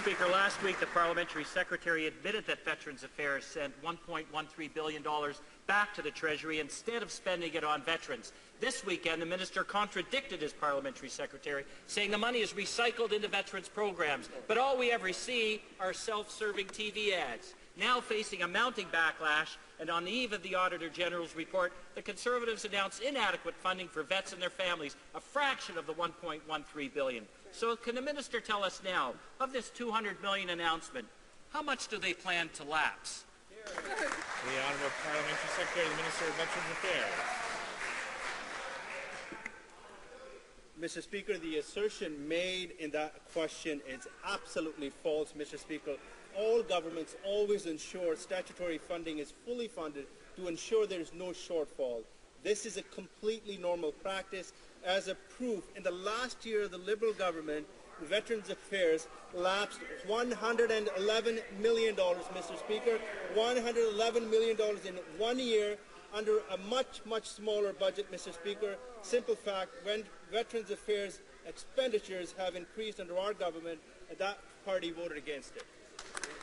Speaker, last week the Parliamentary Secretary admitted that Veterans Affairs sent $1.13 billion back to the Treasury instead of spending it on veterans. This weekend, the Minister contradicted his Parliamentary Secretary, saying the money is recycled into veterans programs, but all we ever see are self-serving TV ads. Now facing a mounting backlash, and on the eve of the Auditor General's report, the Conservatives announced inadequate funding for vets and their families, a fraction of the $1.13 billion. So can the Minister tell us now, of this $200 million announcement, how much do they plan to lapse? The Honourable Parliamentary Secretary, the Minister of Veterans Affairs. Mr. Speaker, the assertion made in that question is absolutely false, Mr. Speaker. All governments always ensure statutory funding is fully funded to ensure there is no shortfall. This is a completely normal practice. As a proof, in the last year of the Liberal government, Veterans Affairs lapsed $111 million, Mr. Speaker, $111 million in 1 year under a much, much smaller budget, Mr. Speaker. Simple fact, when Veterans Affairs expenditures have increased under our government, that party voted against it.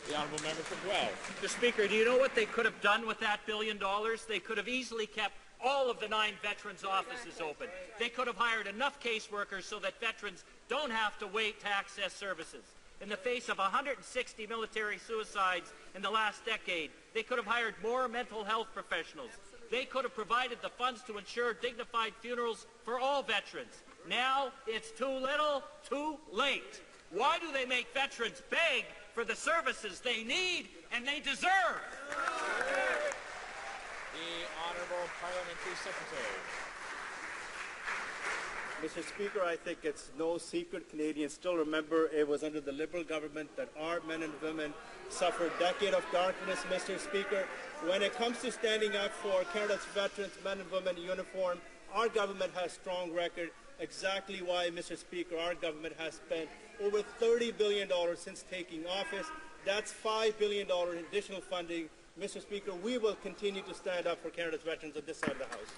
The Honourable Member for Guelph. Mr. Speaker, do you know what they could have done with that $1 billion? They could have easily kept all of the 9 veterans' offices open. They could have hired enough caseworkers so that veterans don't have to wait to access services. In the face of 160 military suicides in the last decade, they could have hired more mental health professionals. They could have provided the funds to ensure dignified funerals for all veterans. Now it's too little, too late. Why do they make veterans beg for the services they need and they deserve? The Honourable Parliamentary Secretary. Mr. Speaker, I think it's no secret Canadians still remember it was under the Liberal government that our men and women suffered a decade of darkness, Mr. Speaker. When it comes to standing up for Canada's veterans, men and women in uniform, our government has a strong record. Exactly why, Mr. Speaker, our government has spent over $30 billion since taking office. That's $5 billion in additional funding. Mr. Speaker, we will continue to stand up for Canada's veterans on this side of the House.